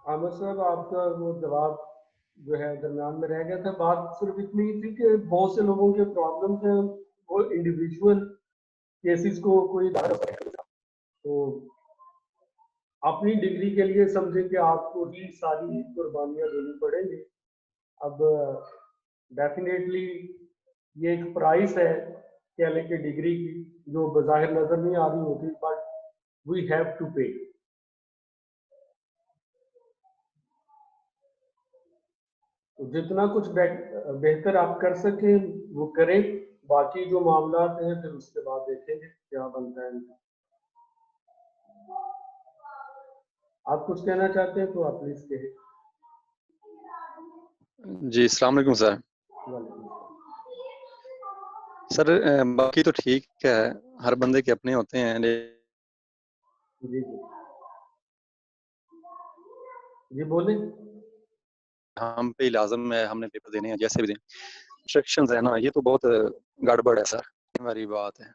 आमिर साहब, आपका वो जवाब जो है दरमियान में रह गया था। बात सिर्फ इतनी ही थी कि बहुत से लोगों के प्रॉब्लम्स हैं, वो इंडिविजुअल केसेस को कोई तो अपनी डिग्री के लिए समझे कि आपको ही सारी कुर्बानियां देनी पड़ेंगी। अब डेफिनेटली ये एक प्राइस है कैले की डिग्री की, जो बज़ाहिर नजर नहीं आ रही होती, बट वी हैव टू पे। तो जितना कुछ बेहतर आप कर सकें वो करें। बाकी जो मामला हैं फिर उसके बाद देखेंगे क्या बनता है इनका। आप कुछ कहना चाहते हैं तो आप प्लीज कहें। जी, अस्सलाम वालेकुम सर। सर बाकी तो ठीक है, हर बंदे के अपने होते हैं। जी जी जी बोले। हम पे लाजम है, हमने पेपर देने हैं जैसे भी दें। इंस्ट्रक्शंस है ना, ये तो बहुत गड़बड़ है सर, हमारी बात है।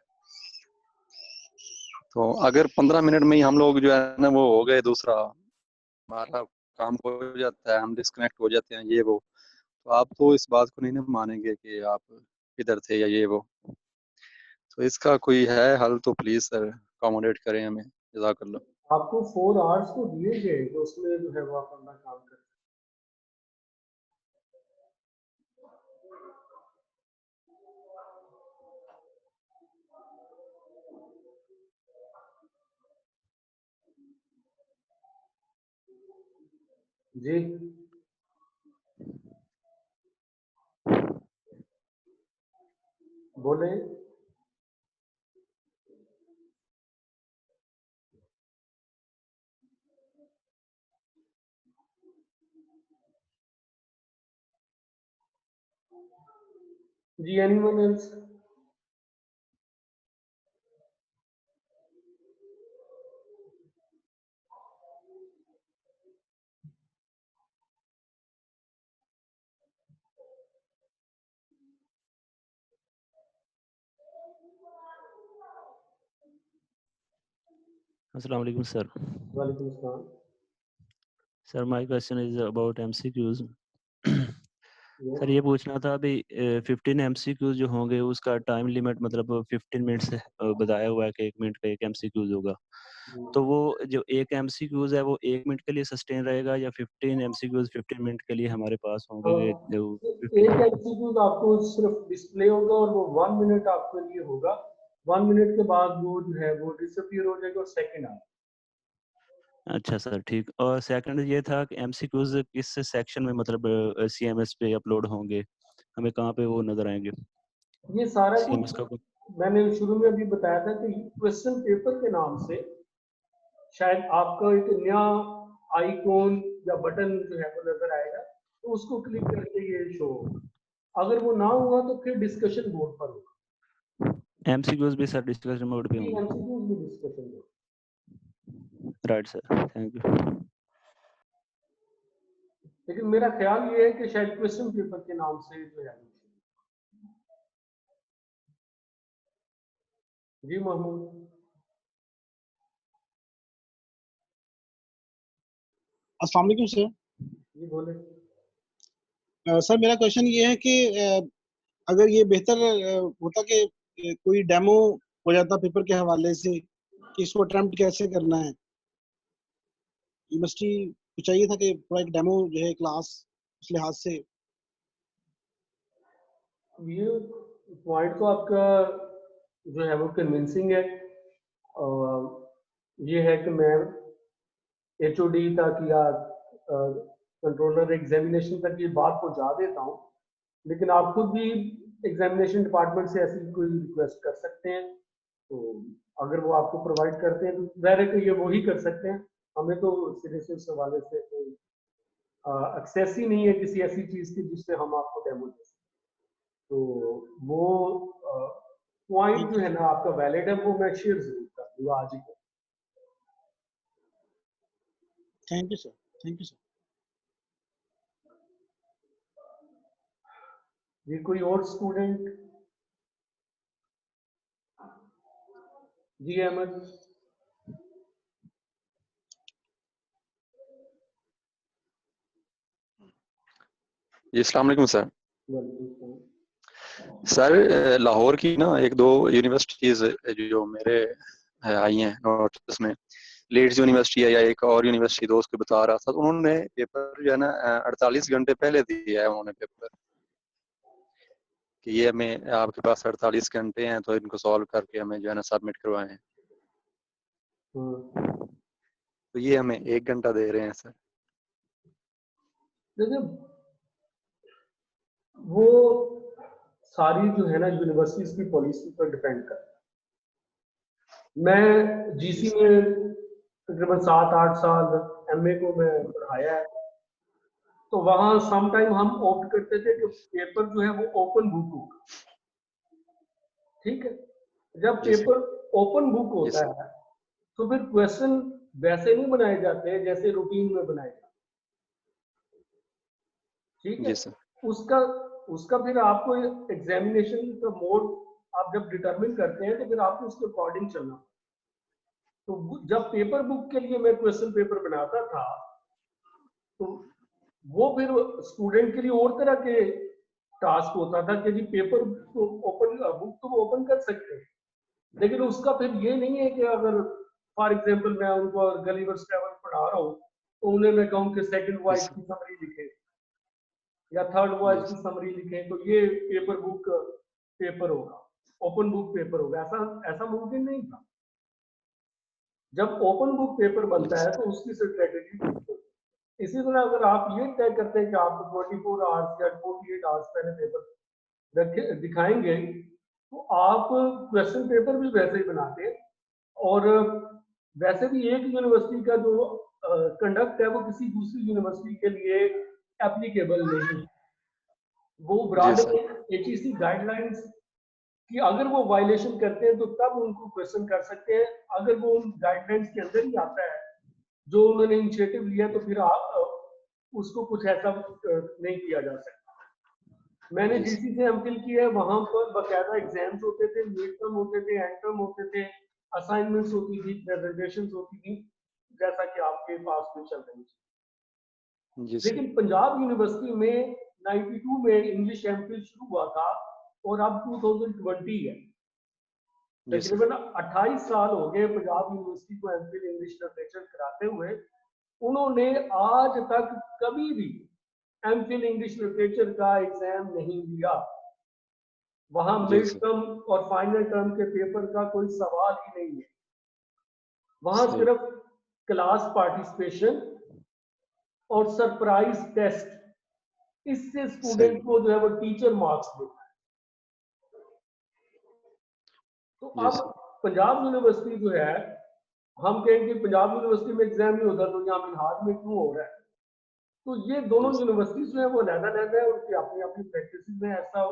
तो अगर 15 मिनट में ही हम लोग जो है ना वो हो गए, दूसरा हमारा काम हो जाता है, हम डिस्कनेक्ट हो जाते हैं ये वो, तो आप तो इस बात को नहीं ना मानेंगे कि आप किधर थे या ये वो। तो इसका कोई है हल तो प्लीज सर अकोमोडेट करें हमें, जज़ाकल्लाह। आपको 4 आवर्स तो दिए गए, तो उसमें जो है वो आप अपना काम करें। जी बोले। जी anyone else? Assalamu alaikum, sir. वालेकुम अस्सलाम। Sir, my question is about MCQs. Yes. Sir ये पूछना था, अभी 15 MCQs जो होंगे उसका टाइम लिमिट मतलब 15 मिनट से बताया हुआ है कि 1 मिनट का एक MCQs होगा। तो वो जो एक MCQs है वो 1 मिनट के लिए सस्टेन रहेगा या 15 MCQs 15 मिनट के लिए हमारे पास होंगे? जो एक एमसीक्यू आपको सिर्फ डिस्प्ले होगा और वो 1 मिनट आपके लिए होगा। 1 मिनट के बाद वो जो है वो डिसअपीयर हो जाएगा और सेकंड आ। अच्छा सर, ठीक। और सेकंड ये था कि MCQs किस सेक्शन में मतलब CMS पे अपलोड होंगे, हमें कहाँ पे वो नजर आएंगे? ये सारा CMS का कुछ मैंने शुरू में अभी बताया था कि क्वेश्चन पेपर के नाम से शायद आपका एक नया आइकॉन या बटन जो है वो नजर आएगा, तो उसको क्लिक करके ये शो होगा। अगर वो ना हुआ तो फिर डिस्कशन बोर्ड पर होगा। MCQs भी सर डिस्कशन मोड पे होंगे? एमसीक्यूज भी discussion board. Right sir, thank you. लेकिन मेरा ख्याल ये है कि शायद क्वेश्चन पेपर के नाम से जो है। जी महमूद। अस्सलाम वालेकुम सर। जी बोले। सर मेरा क्वेश्चन ये है कि अगर ये बेहतर होता कि कोई डेमो हो जाता पेपर के हवाले से कि इसको अटेम्प्ट कैसे करना है, यूनिवर्सिटी को चाहिए था कि थोड़ा एक डेमो जो है क्लास उस लिहाज से। ये पॉइंट तो आपका जो है वो कन्विंसिंग है। और ये है कि मैं HOD तक या कंट्रोलर एग्जामिनेशन तक ये बात पहुंचा देता हूँ, लेकिन आप खुद भी एग्जामिनेशन डिपार्टमेंट से ऐसी कोई रिक्वेस्ट कर सकते हैं। तो अगर वो आपको प्रोवाइड करते हैं तो ज़ाहिर है कि ये वो ही कर सकते हैं। हमें तो सिरे से उस हवाले से कोई एक्सेस ही नहीं है किसी ऐसी चीज़ की जिससे हम आपको डेमो दे सकें। तो वो पॉइंट जो है ना आपका वैलिड है, वो मैं शेयर जरूर कर दूंगा आज ही। Thank you sir, thank you sir. जी कोई और स्टूडेंट? जी अहमद। जी अस्सलाम वालेकुम सर। वालेकुम सर लाहौर की ना एक दो यूनिवर्सिटीज जो मेरे आई हैं नोटिस में, लीड्स यूनिवर्सिटी है या एक और यूनिवर्सिटी दोस्त को बता रहा था, तो उन्होंने पेपर जो है ना 48 घंटे पहले दिया है उन्होंने पेपर, कि ये हमें आपके पास 48 घंटे हैं तो इनको सॉल्व करके हमें जो है ना सबमिट करवाएं। तो ये हमें 1 घंटा दे रहे हैं सर। देखिए वो सारी जो है ना यूनिवर्सिटीज की पॉलिसी पर डिपेंड करता है। मैं जीसी में तकरीबन 7-8 साल एमए को मैं पढ़ाया है, तो वहां सम टाइम हम ऑप्ट करते थे कि पेपर जो है वो ओपन बुक हो, ठीक है। जब जी सर। पेपर ओपन बुक जी होता सर। है तो फिर क्वेश्चन वैसे नहीं बनाए जाते जैसे रूटीन में बनाए जाते, ठीक है। जी सर। उसका उसका फिर आपको एग्जामिनेशन का मोड आप जब डिटरमिन करते हैं तो फिर आपको उसके अकॉर्डिंग चलना। तो जब पेपर बुक के लिए मैं क्वेश्चन पेपर बनाता था तो वो फिर स्टूडेंट के लिए और तरह के टास्क होता था कि जी पेपर तो ओपन बुक तो वो ओपन कर सकते हैं, लेकिन उसका फिर ये नहीं है कि अगर फॉर एग्जांपल मैं उनको गलीवर्स ट्रैवल पढ़ा रहा हूँ तो उन्हें मैं कहूँ कि सेकंड जी वॉइस सर। की समरी लिखे या थर्ड जी वॉइस की सर। समरी लिखें, तो ये पेपर बुक पेपर होगा, ओपन बुक पेपर होगा। ऐसा ऐसा मुमकिन नहीं था। जब ओपन बुक पेपर जी बनता है सर। तो उसकी स्ट्रेटेजी होती है। इसी तरह अगर आप ये तय करते हैं कि आपको 24 आवर्स या 48 आवर्स पहले पेपर रखे दिखाएंगे तो आप क्वेश्चन पेपर भी वैसे ही बनाते हैं। और वैसे भी एक यूनिवर्सिटी का जो कंडक्ट है वो किसी दूसरी यूनिवर्सिटी के लिए एप्लीकेबल नहीं है। वो जी ब्रॉडर सर। एचईसी गाइडलाइंस कि अगर वो वायलेशन करते हैं तो तब उनको क्वेश्चन कर सकते हैं। अगर वो उन गाइडलाइंस के अंदर ही आता है जो उन्होंने इनिशिएटिव लिया तो फिर आप उसको कुछ ऐसा नहीं किया जा सकता। मैंने जी सर। जीसी से एमफिल किया है, वहां पर बकायदा एग्जाम्स होते थे, मिड टर्म होते थे, एंड टर्म होते थे, असाइनमेंट्स होती थी, प्रेजेंटेशंस होती थी, जैसा कि आपके पास में चल रही थी। जी सर। लेकिन पंजाब यूनिवर्सिटी में 92 में इंग्लिश एमफिल शुरू हुआ था और अब 2020 है। जी सर। तकरीबन 28 साल हो गए पंजाब यूनिवर्सिटी को एमफिल इंग्लिश लिटरेचर कराते हुए। उन्होंने आज तक कभी भी एमफिल इंग्लिश लिटरेचर का एग्जाम नहीं लिया। वहां जी मिड सर। टर्म और फाइनल टर्म के पेपर का कोई सवाल ही नहीं है। वहां सही। सिर्फ क्लास पार्टिसिपेशन और सरप्राइज टेस्ट, इससे सही। स्टूडेंट को जो है वो टीचर मार्क्स देता है। तो जी अब सर। पंजाब यूनिवर्सिटी जो है, हम कहेंगे पंजाब यूनिवर्सिटी में एग्जाम नहीं होता तो यहाँ मिनहाज में क्यों हो रहा है? तो ये जी दोनों सर। यूनिवर्सिटीज जो है वो अलग-अलग है, उनकी अपनी अपनी प्रैक्टिस में, ऐसा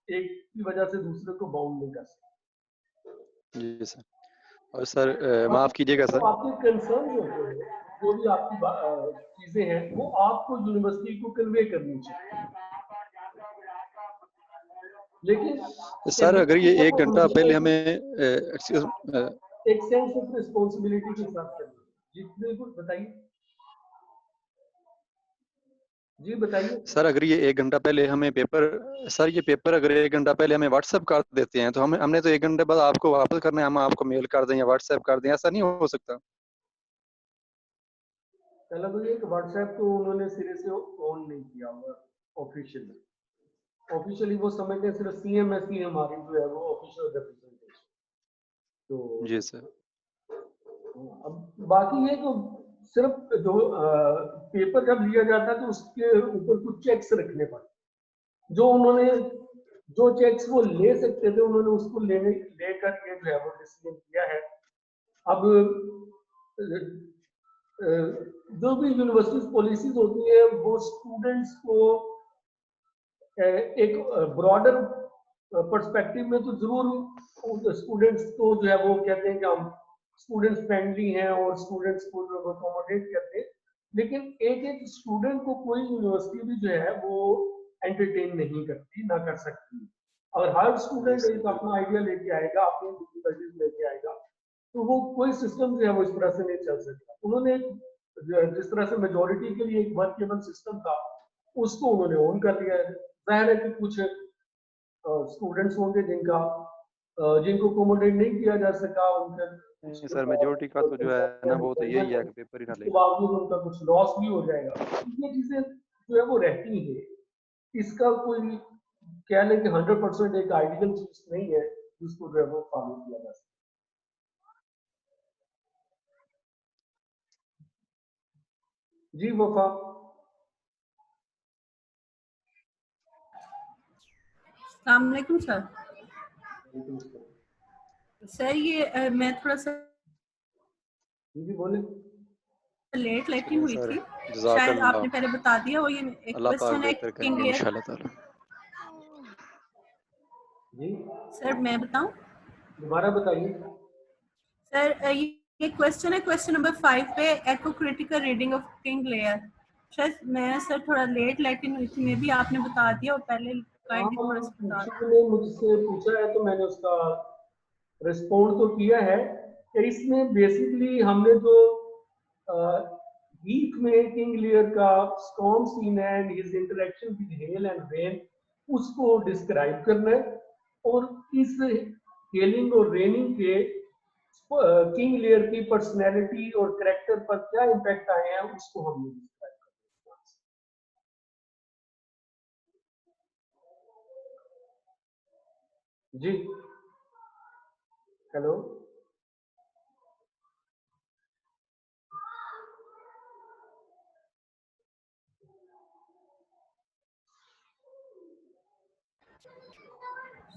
एक की वजह से दूसरे को बाउंड नहीं कर सकते। जी सर। और सर बाकी माफ कीजिएगा जो सर। आपके कंसर्न होते हैं, जो भी आपकी चीजें हैं, वो आपको यूनिवर्सिटी को कन्वे करनी चाहिए। लेकिन सर अगर ये 1 घंटा पहले एक हमें एक्सक्यूज सेंस ऑफ रिस्पॉन्सिबिलिटी के साथ करनी है। जी बिल्कुल बताइए। जी बताइए। सर अगर ये 1 घंटा पहले हमें पेपर, सर ये पेपर अगर 1 घंटा पहले हमें व्हाट्सएप कर देते हैं तो हमने तो 1 घंटे बाद आपको वापस करना है, हम आपको मेल कर दें या व्हाट्सएप कर दें, ऐसा नहीं हो सकता? पहला तो ये कि व्हाट्सएप तो उन्होंने सिरे से ऑन नहीं किया हुआ ऑफिशियली। ऑफिशियली वो समझते हैं सिर्फ सीएमएससी हमारी जो है वो ऑफिशियल रिप्रेजेंटेशन। तो जी सर। अब बाकी ये तो सिर्फ जो पेपर जब लिया जाता है तो उसके ऊपर कुछ चेक्स रखने पड़ते, जो उन्होंने जो चेक्स वो ले सकते थे उन्होंने उसको लेकर ये जो है वो डिसीजन किया है। अब जो भी यूनिवर्सिटी पॉलिसीज होती है वो स्टूडेंट्स को एक ब्रॉडर पर्सपेक्टिव में तो जरूर स्टूडेंट्स को जो है वो कहते हैं कि हम स्टूडेंट्स फ्रेंडली हैं और स्टूडेंट्स को जो अकोमोडेट करते हैं, लेकिन एक एक स्टूडेंट को कोई यूनिवर्सिटी भी जो है वो एंटरटेन नहीं करती, ना कर सकती। और हर स्टूडेंट एक अपना आइडिया लेके आएगा, अपनी डिफिकल्टीज लेके आएगा, तो वो कोई सिस्टम जो है वो इस तरह से नहीं चल सकता। उन्होंने जिस तरह से मेजोरिटी के लिए एक वर्केबल सिस्टम था, उसको उन्होंने ऑन कर लिया है। जाहिर है कि कुछ स्टूडेंट्स होंगे जिनको अकोमोडेट नहीं किया जा सका, उनके नहीं सर, मेजोरिटी का तो जो है ना वो तो यही है कि पेपर ही ना उसके लें। बावजूद उनका कुछ लॉस भी हो जाएगा। ये चीजें जो है वो रहती है। इसका कोई कह लें कि 100% एक आइडियल चीज नहीं है जिसको जो है वो फॉलो किया जा सकता। जी वफा। अस्सलाम वालेकुम सर। सर ये मैं थोड़ा सा जी बोले। लेट लेटी हुई सर थी, शायद जज़ाकल्लाह, आपने पहले बता दिया। वो ये एक अल्लाह पाक क्वेश्चन है बेहतर किंग करेंगे लेयर। इंशाल्लाह ताला। जी सर मैं बताऊं? दोबारा बताइए। सर ये क्वेश्चन है, क्वेश्चन नंबर 5 पे, एको critical reading of King Lear. शायद मैं सर थोड़ा लेट लेटिन हुई थी, मे भी आपने बता दिया और पहले काइंडली थोड़ा सा बता किसी ने मुझसे पूछा है तो मैंने उसका रिस्पॉन्ड तो किया है कि इसमें बेसिकली हमने जो वीक में किंग लियर का storm scene and his interaction with hail and rain उसको डिस्क्राइब करना है, और इस हेलिंग और रेनिंग के किंग लियर की पर्सनैलिटी और करेक्टर पर क्या इम्पैक्ट आए हैं उसको हमने डिस्क्राइब करना है। जी हेलो।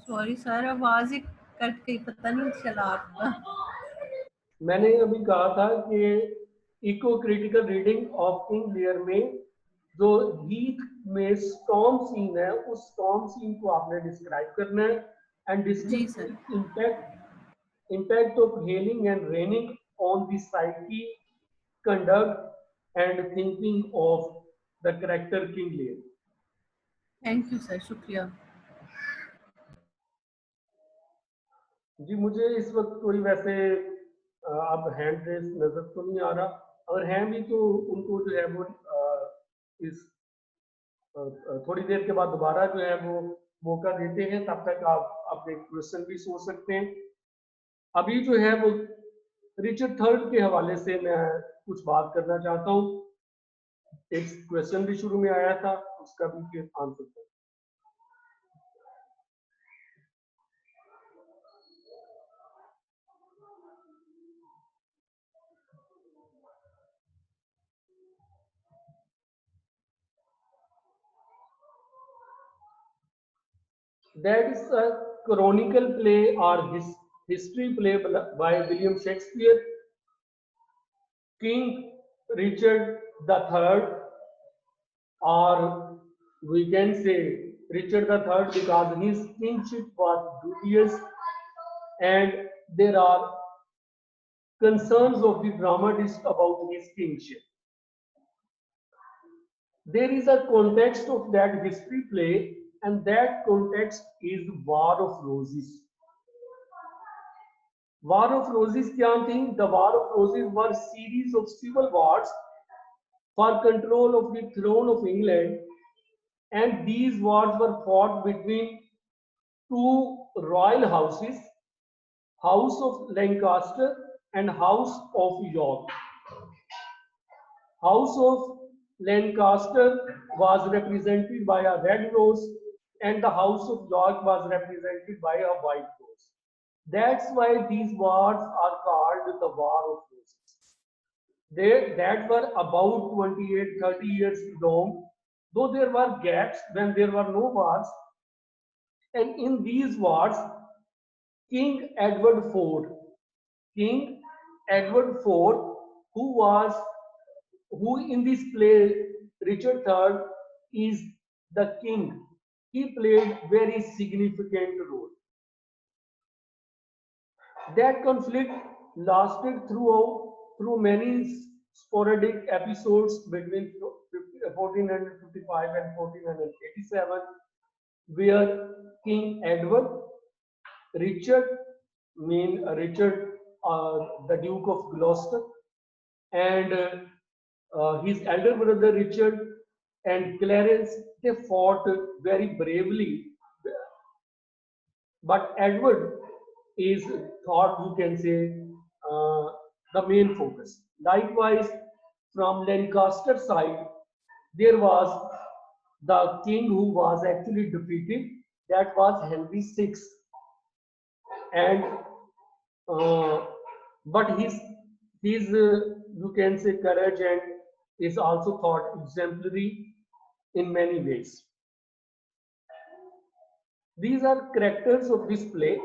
सॉरी सर, आवाज ही कट गई, पता नहीं चला आपका। मैंने अभी कहा था कि eco critical reading of King Lear में जो हीट में स्टॉर्म सीन है उस स्टॉर्म सीन को आपने डिस्क्राइब करना है एंड जी डिस्क्रिप्ट sir. impact of hailing and raining on the psyche, conduct and thinking of the character King Lear. Thank you sir, शुक्रिया। जी मुझे इस वक्त कोई वैसे अब हैंड रेस नजर तो नहीं आ रहा, अगर हैं भी तो उनको जो है वो इस थोड़ी देर के बाद दोबारा जो है वो मौका देते हैं, तब तक आप अपने क्वेश्चन भी सोच सकते हैं। अभी जो है वो रिचर्ड थर्ड के हवाले से मैं कुछ बात करना चाहता हूँ। एक क्वेश्चन भी शुरू में आया था, उसका भी आंसर था। That is a chronicle play or history play by William Shakespeare. King Richard III, or we can say Richard III because his kingship was dubious and there are concerns of the dramatist about his kingship. There is a context of that history play, and that context is War of Roses. War of Roses क्या थी? The War of Roses were series of civil wars for control of the throne of England, and these wars were fought between two royal houses, House of Lancaster and House of York. House of Lancaster was represented by a red rose and the House of York was represented by a white rose. That's why these wars are called the War of Roses. That were about 28-30 years long, though there were gaps when there were no wars. And in these wars, King Edward IV, who in this play, Richard III is the king. He played very significant role. That conflict lasted through many sporadic episodes between 1455 and 1487, where King Edward, Richard, the Duke of Gloucester, and his elder brother Richard and Clarence, they fought very bravely. But Edward is thought, you can say, the main focus. Likewise, from Lancaster side, there was the king who was actually defeated. That was Henry VI, and but his you can say courage and is also thought exemplary in many ways. These are characters of this play.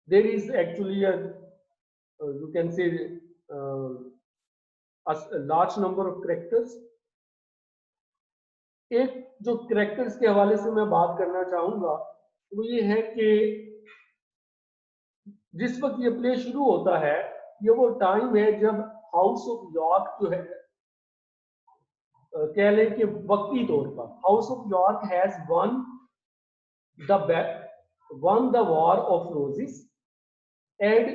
There is actually a you can say a large number of characters. एक जो characters के हवाले से मैं बात करना चाहूंगा वो ये है कि जिस वक्त ये प्ले शुरू होता है ये वो टाइम है जब हाउस ऑफ यॉर्क जो है कह लें कि वक्ती तौर पर house of York has one the war of roses, and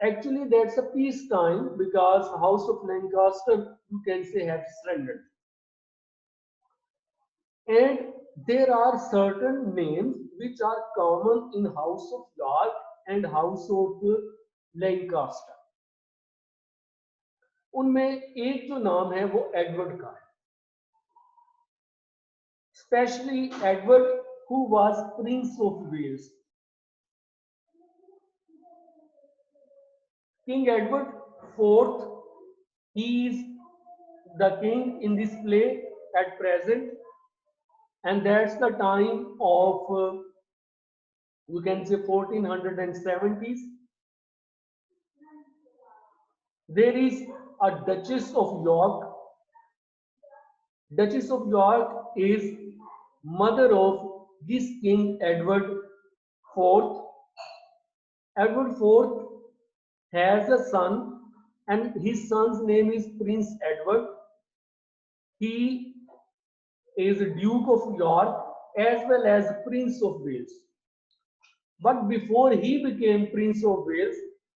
actually that's a peace time because House of Lancaster, you can say, have surrendered. And there are certain names which are common in House of York and House of Lancaster. उनमें एक जो नाम है वो Edward का है, specially Edward who was Prince of Wales. King Edward IV, he is the king in this play at present, and that's the time of you can say 1470s. There is a Duchess of York. Duchess of York is mother of this King Edward IV. Edward IV has a son, and his son's name is Prince Edward. He is Duke of York as well as Prince of Wales. But before he became Prince of Wales,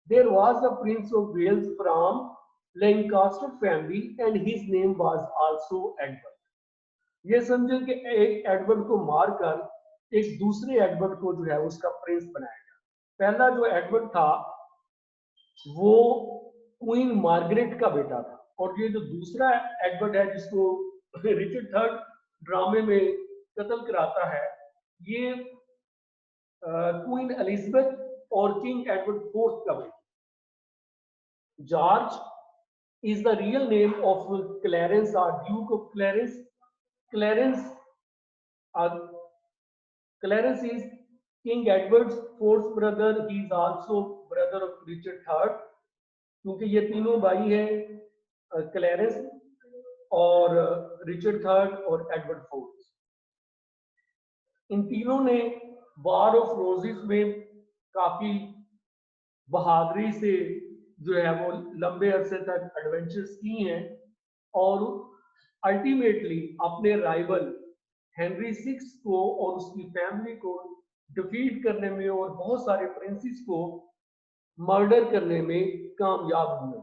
there was a Prince of Wales from Lancaster family, and his name was also Edward. ये समझे कि एक Edward को मारकर एक दूसरे Edward को जो है उसका प्रिंस बनाया गया। पहला जो एडवर्ड था वो क्वीन मार्गरेट का बेटा था, और ये जो दूसरा एडवर्ड है जिसको रिचर्ड थर्ड ड्रामे में कत्ल कराता है, ये क्वीन एलिजाबेथ और किंग एडवर्ड फोर्थ का बेटा। George is the real name of Clarence or Duke of Clarence. Clarence is King Edward's fourth brother. He is also brother of Richard III, क्योंकि ये तीनों भाई हैं क्लैरेंस और रिचर्ड III और एडवर्ड फोर्थ। इन तीनों ने वॉर ऑफ रोजेस में काफी बहादुरी से जो है वो लंबे अरसे तक एडवेंचर्स की हैं और अल्टीमेटली अपने राइवल हेनरी VI को और उसकी फैमिली को डिफीट करने में और बहुत सारे प्रिंसेस को मर्डर करने में कामयाब हुए।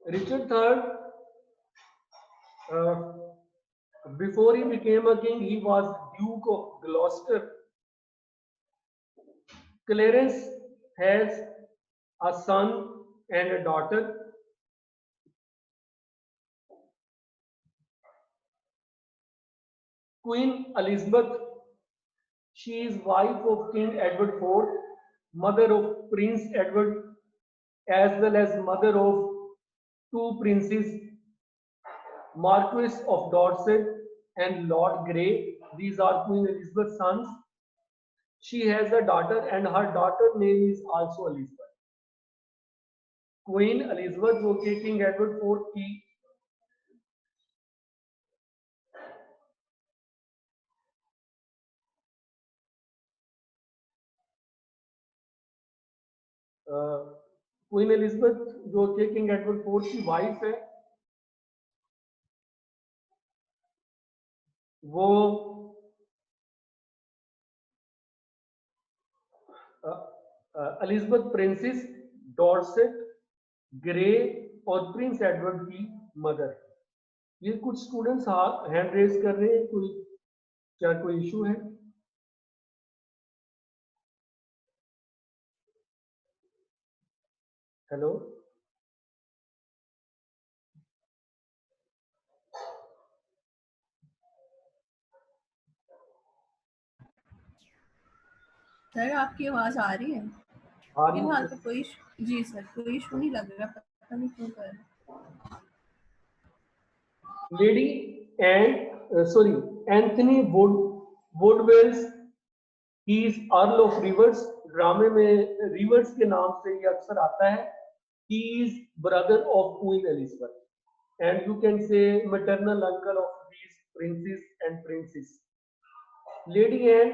Richard III, before he became a king, he was Duke of Gloucester. Clarence has a son and a daughter. Queen Elizabeth, she is wife of King Edward IV, mother of Prince Edward, as well as mother of two princes, Marquis of Dorset and Lord Grey. These are Queen Elizabeth's sons. She has a daughter, and her daughter name is also Elizabeth. Queen Elizabeth जो कि King Edward IV की queen Elizabeth जो कि king Edward IV की wife है, वो Elizabeth princess Dorset, grey और Prince Edward की मदर। ये कुछ स्टूडेंट्स हैंड रेज कर रहे हैं, क्या कोई इशू है? हेलो, सर आपकी आवाज आ रही है? फिलहाल तो कोई जी सर कोई इशू नहीं लग रहा, पता नहीं क्यों कर रहा। Lady and Anthony Woodvilles, he is earl of Rivers. ड्रामे में रिवर्स के नाम से ये अक्सर आता है। He is brother of queen Elizabeth and you can say maternal uncle of these princess and princess. Lady and,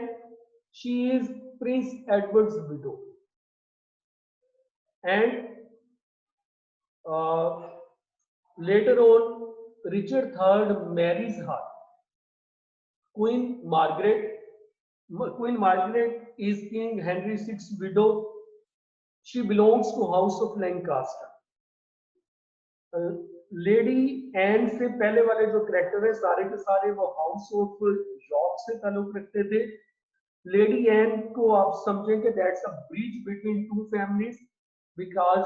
she is Prince Edward's widow, and later on Richard III marries her. Queen Margaret is King Henry VI's widow. She belongs to House of Lancaster. Lady Anne से पहले वाले जो character है सारे के सारे वो house of York से ताल्लुक रखते थे। लेडी एन को आप समझेंगे that's a bridge between two families, because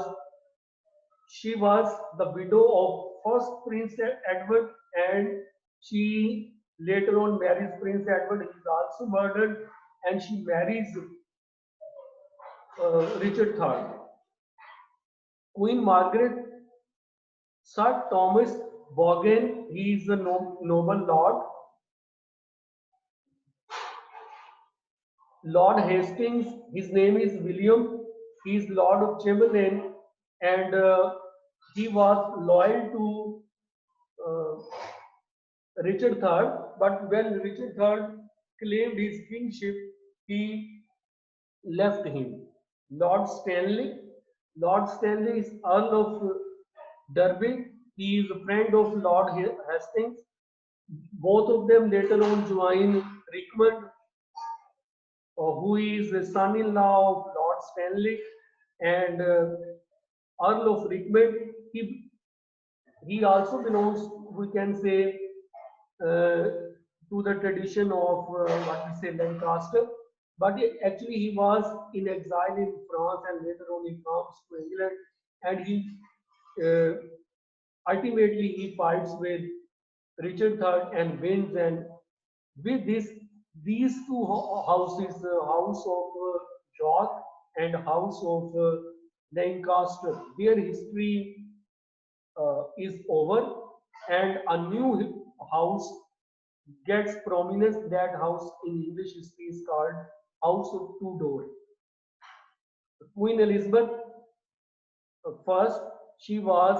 she was the widow of first Prince Edward and she later on marries Prince Edward. He is also murdered and she marries Richard III. Queen Margaret, Sir Thomas Vaughan, he is a noble lord. Lord Hastings, his name is William. He is Lord of Chamberlain, and he was loyal to Richard III. But when Richard III claimed his kingship, he left him. Lord Stanley is Earl of Derby. He is a friend of Lord Hastings. Both of them later on join Richmond, who is the son-in-law of Lord Stanley and Earl of Richmond. He also belongs, we can say, to the tradition of what we say Lancaster, but actually he was in exile in France and later on he comes to England, and he ultimately he fights with Richard III and wins. And with these two houses, House of York and House of Lancaster, their history is over, and a new house gets prominence. That house in English history is called House of Tudor. Queen Elizabeth first, she was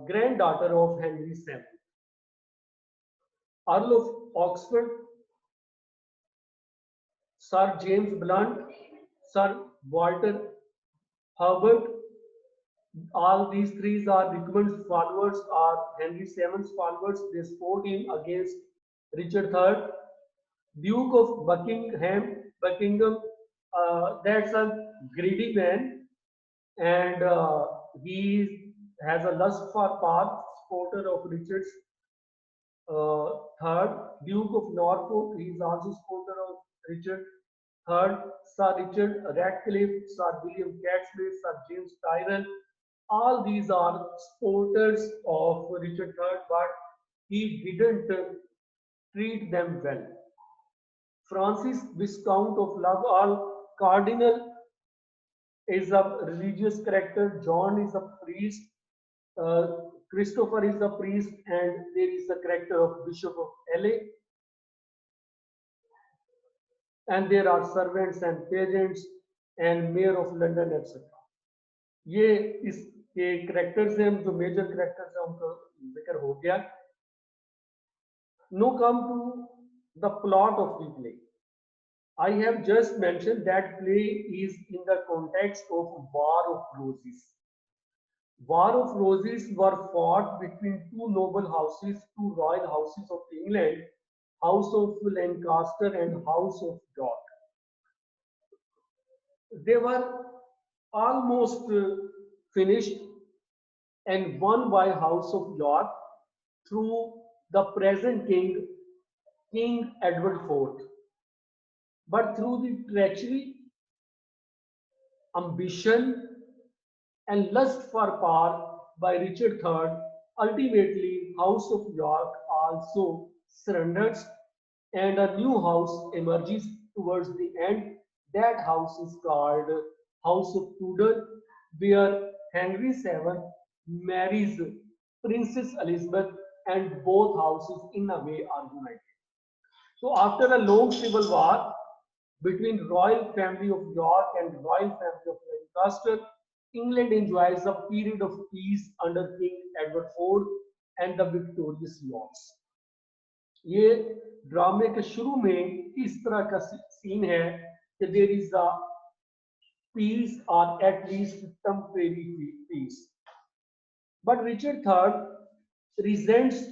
granddaughter of Henry VII. Earl of Oxford, Sir James Blunt, Sir Walter Herbert, all these three are Richmond's followers, are Henry VII's followers. They support him against Richard III. Duke of Buckingham, that's a greedy man, and he has a lust for power, supporter of Richard III. Duke of Norfolk, he is also supporter of Richard III. Sir Richard Ratcliffe, Sir William Catesby, Sir James Tyrrell, all these are supporters of Richard III, but he didn't treat them well. Francis Viscount of Laval, Cardinal, is a religious character. John is a priest. Christopher is a priest, and there is a character of Bishop of LA. And there are servants and pageants and Mayor of London, etc. ये इसके characters हैं, जो major characters हैं उनका जिक्र हो गया. Now come to the plot of the play. I have just mentioned that play is in the context of War of Roses. War of Roses were fought between two noble houses, two royal houses of England, House of Lancaster and House of York. They were almost finished and won by House of York through the present king, King Edward IV. But through the treachery, ambition, and lust for power by Richard III, ultimately House of York also surrenders and a new house emerges towards the end. That house is called House of Tudor, where Henry VII marries Princess Elizabeth, and both houses in a way are united. So after a long civil war between royal family of York and royal family of Lancaster, England enjoys a period of peace under King Edward IV and the victorious Yorks. ये ड्रामे के शुरू में इस तरह का scene है कि there is a peace or at least temporary peace. But Richard III resents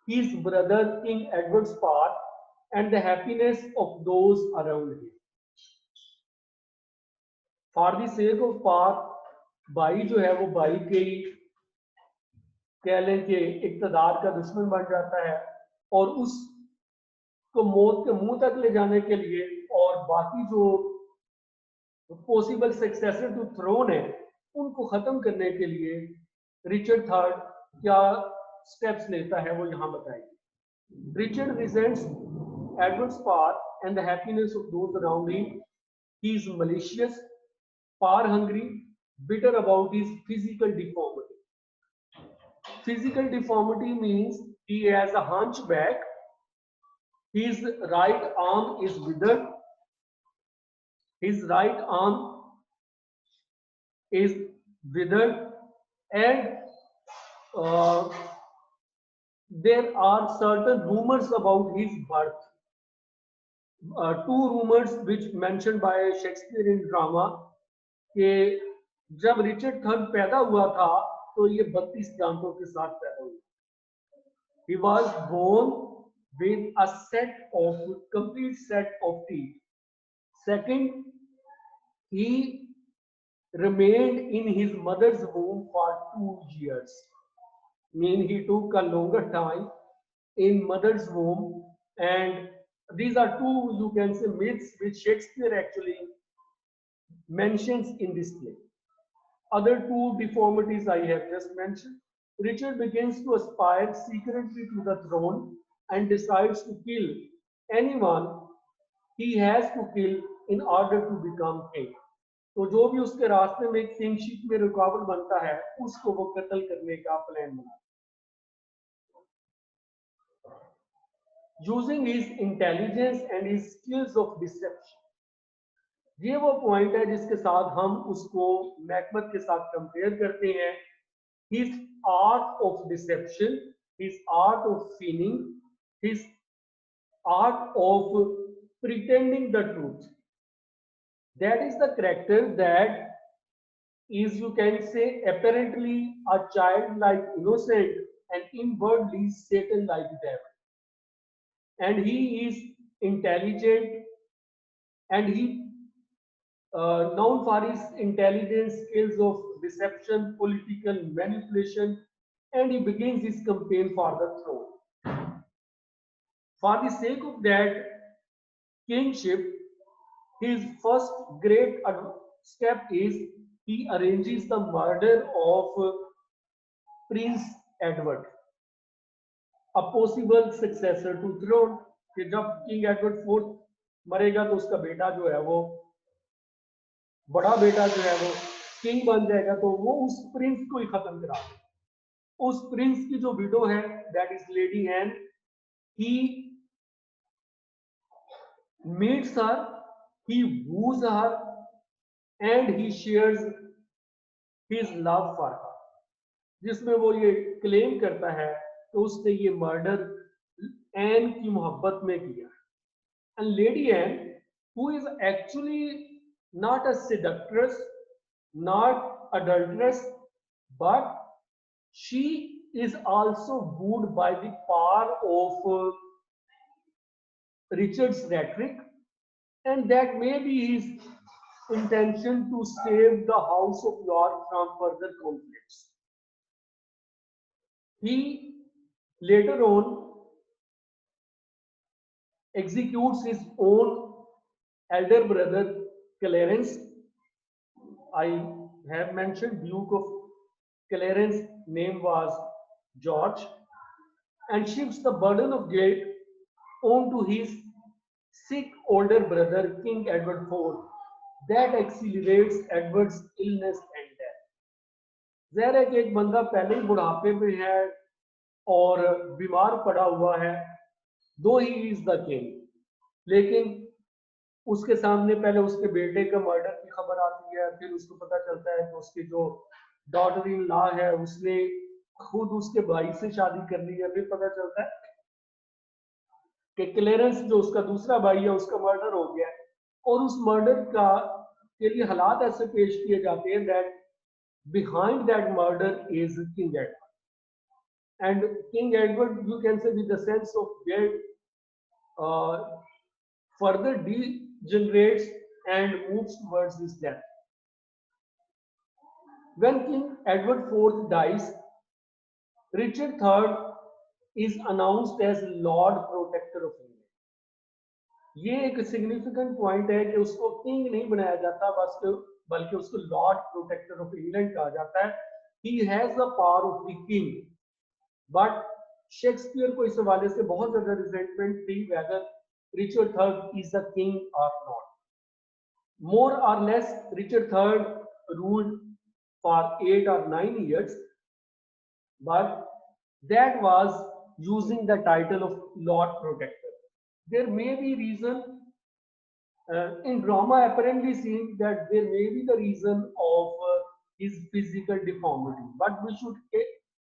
his brother King Edward's part and the happiness of those around him. For the sake of power, भाई जो है वो भाई के कह लें कि इक़्तिदार का दुश्मन बन जाता है और उसको मौत के मुंह तक ले जाने के लिए और बाकी जो पॉसिबल सक्सेसर टू थ्रोन है उनको खत्म करने के लिए रिचर्ड III क्या स्टेप्स लेता है वो यहाँ बताएंगे. Richard resents Edward's power and the happiness of those around him. He is malicious, power hungry, bitter about his physical deformity. Physical deformity means he has a hunchback, his right arm is withered, and there are certain rumors about his birth. Two rumors which mentioned by Shakespeare in drama कि जब Richard III पैदा हुआ था तो ये 32 दांतों के साथ पैदा हुआ. He was born with a complete set of teeth. Second, he remained in his mother's womb for 2 years. Mean he took a longer time in mother's womb, and these are two, you can say, myths which Shakespeare actually mentions in this play. Other two deformities I have just mentioned. Richard begins to aspire secretly to the throne and decides to kill anyone he has to kill in order to become king. तो जो भी उसके रास्ते में kingship में रुकावट बनता है उसको वो कत्ल करने का प्लान बना. Using his intelligence and his skills of deception. ये वो पॉइंट है जिसके साथ हम उसको मैकबेथ के साथ कंपेयर करते हैं. His art of deception, his art of feigning, his art of pretending the truth. That is the character that is, you can say, apparently a childlike innocent and inwardly Satan-like devil. And he is intelligent and he known for his intelligence, skills of deception, political manipulation, and he begins his campaign for the throne. For the sake of that kingship, his first great step is he arranges the murder of Prince Edward. a possible successor to throne, कि जब king Edward fourth मरेगा तो उसका बेटा जो है वो बड़ा बेटा जो है वो किंग बन जाएगा, तो वो उस प्रिंस को ही खत्म करा देगा। उस प्रिंस की जो विडो है that is Lady Anne, he meets her, he woos her and he shares his love for her, जिसमें वो ये क्लेम करता है कि उसने ये मर्डर एन की मोहब्बत में किया। And Lady Anne, who is actually not a seductress, not adulteress, but she is also wooed by the power of Richard's rhetoric, and that may be his intention to save the House of York from further conflicts. He later on executes his own elder brother Clarence. I have mentioned Duke of Clarence name was George, and shifts the burden of guilt onto his sick older brother King Edward IV. That accelerates Edward's illness and death. ज़ाहिर है कि एक बंदा पहले ही बुढ़ापे में है और बीमार पड़ा हुआ है, दो ही इज द किंग, लेकिन उसके सामने पहले उसके बेटे का मर्डर की खबर आती है, फिर उसको पता चलता है कि उसकी जो डॉटर इन लॉ है उसने खुद उसके भाई से शादी कर ली है, फिर पता चलता है कि क्लेरेंस जो उसका दूसरा भाई है उसका मर्डर हो गया है, और उस मर्डर का के लिए हालात ऐसे पेश किए जाते हैं that behind that murder is king Edward, and king Edward you can say with the sense of guilt further degenerates and moves towards his death. When King Edward IV dies, Richard III is announced as Lord Protector of England. ये एक significant point है कि उसको king नहीं बनाया जाता बल्कि उसको लॉर्ड प्रोटेक्टर ऑफ इंग्लैंड कहा जाता है। He has the power of the king, but Shakespeare को इस हवाले से बहुत ज्यादा रिजेंटमेंट थी whether Richard III is the king or not. More or less, Richard III ruled for 8 or 9 years, but that was using the title of Lord Protector. There may be reason in drama apparently seen that there may be the reason of his physical deformity, but we should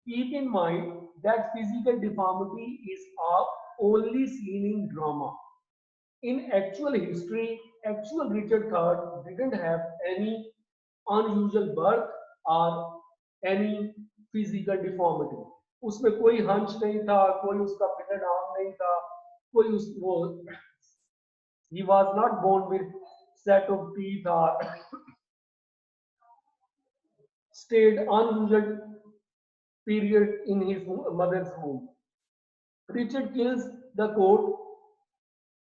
keep in mind that physical deformity is only seen in drama. In actual history, actual Richard III didn't have any unusual birth or any physical deformity. उसमें कोई hunch नहीं था, कोई उसका बिगड़ arm नहीं था, कोई वो he was not born with set of teeth or stayed unusual period in his mother's womb. Richard kills the court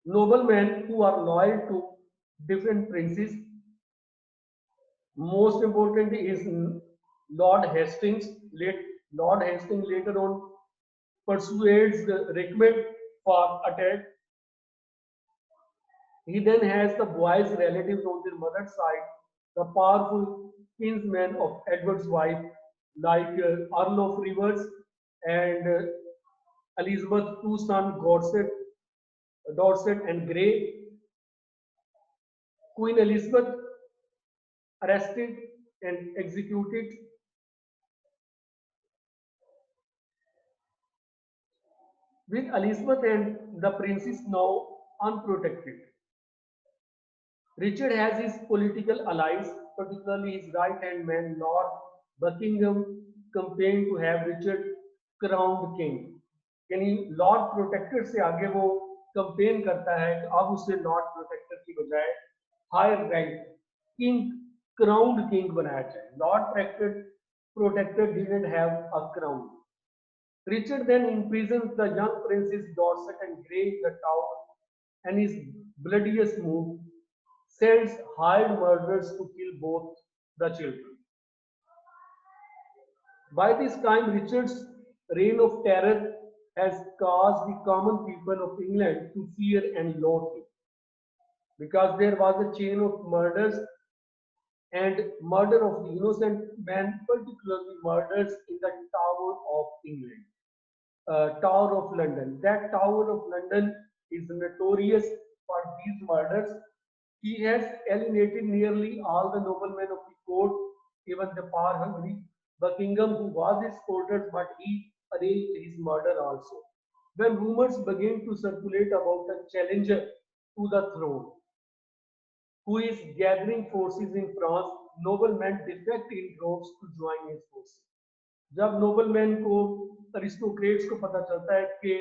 noblemen who are loyal to different princes. Most important is Lord Hastings. Lord Hastings later on persuades Richmond for attack. He then has the boys' relatives on their mother's side, the powerful kinsmen of Edward's wife, like Earl of Rivers and Elizabeth's two sons, Dorset and Grey. Queen Elizabeth arrested and executed. With Elizabeth and the princes now unprotected, Richard has his political allies, particularly his right-hand man Lord Buckingham, campaigned to have Richard crowned king. यानी Lord protector से आगे वो campaign करता है कि अब उसे Lord protector की बजाय higher rank king, crowned king बनाया जाए। Lord protector didn't have a crown. Richard then imprisons the young princes Dorset and Grey in the tower, and his bloodiest move sends hired murderers to kill both the children. By this time, Richard's reign of terror has caused the common people of England to fear and loathe him, because there was a chain of murders and murder of the innocent men, particularly murders in the Tower of England, Tower of London. That Tower of London is notorious for these murders. He has alienated nearly all the noblemen of the court, even the power-hungry Buckingham, who was his supporter, but he arranged his murder also. When rumors began to circulate about a challenger to the throne, who is gathering forces in France, noblemen defect in droves to join his forces. जब nobleman को, aristocrats को पता चलता है कि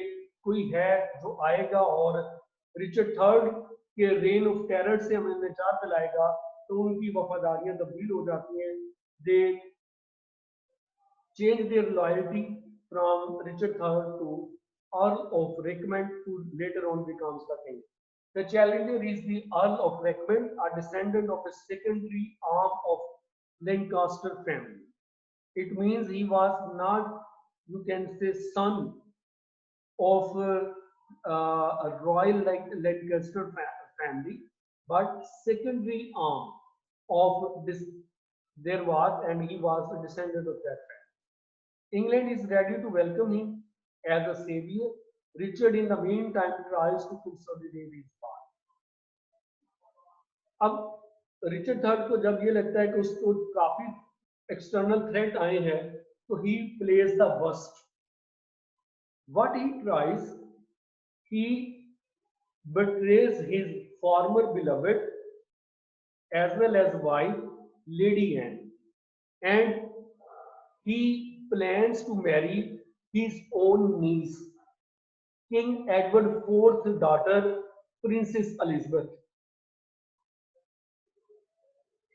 कोई है जो आएगा और रिचर्ड थर्ड के रेन ऑफ टेरर से हमें निजात दिलाएगा, तो उनकी वफादारियां तब्दील हो जाती हैं. They change their loyalty from Richard third to Earl of Richmond, who later on becomes the king. The challenger is the Earl of Rickman, a descendant of a secondary arm of Lancaster family. It means he was not, you can say, son of a royal like Lancaster family, but secondary arm of this there was, and he was a descendant of that family. England is ready to welcome him as a savior. Richard in the meantime tries to consolidate his power. अब Richard third को जब ये लगता है कि उसको काफी external threat आए हैं, तो he plays the worst. What he tries, he betrays his former beloved as well as wife, Lady Anne, and he plans to marry his own niece, King Edward IV's daughter, Princess Elizabeth.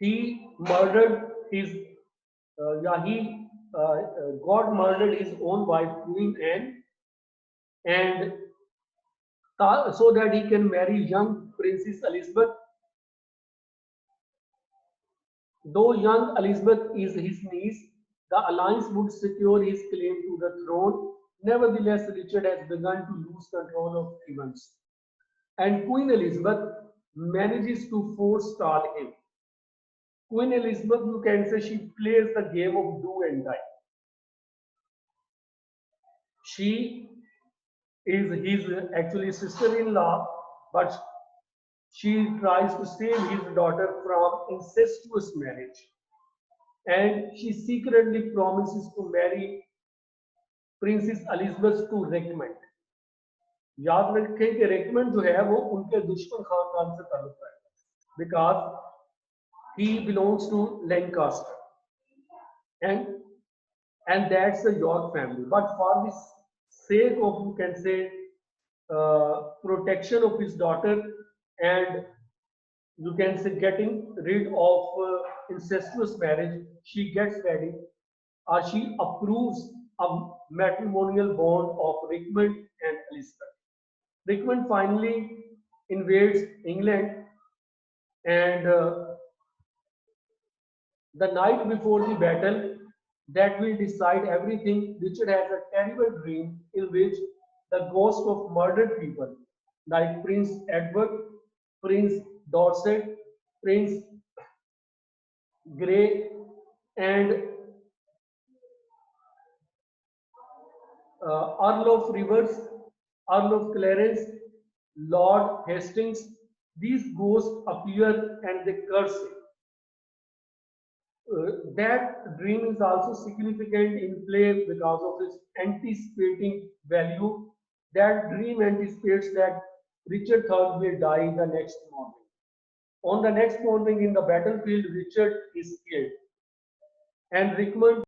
He murdered his, God murdered his own wife, Queen Anne, and so that he can marry young Princess Elizabeth. Though young Elizabeth is his niece, the alliance would secure his claim to the throne. Nevertheless, Richard has begun to lose control of events, and Queen Elizabeth manages to forestall him. Queen Elizabeth, you can say, she plays the game of do and die. She is his actually sister-in-law, but she tries to save his daughter from incestuous marriage, and she secretly promises to marry Princess Elizabeth to Rickman. याद रखें कि recommend जो है वो उनके दुश्मन खानदान से ताल्लुक है, because he belongs to Lancaster, and that's the York family. But for the sake of, you can say, protection of his daughter, and you can say getting rid of incestuous marriage, she gets ready, or she approves a matrimonial bond of Rickman and Elizabeth. Rickman finally invades England, and the night before the battle that will decide everything, Richard has a terrible dream in which the ghost of murdered people like Prince Edward, Prince Dorset, Prince Grey, and Earl of Rivers, Earl of Clarence, Lord Hastings, these ghosts appear and they curse him. That dream is also significant in play because of its anticipating value. That dream anticipates that Richard III will die the next morning. On the next morning in the battlefield, Richard is killed, and Rickman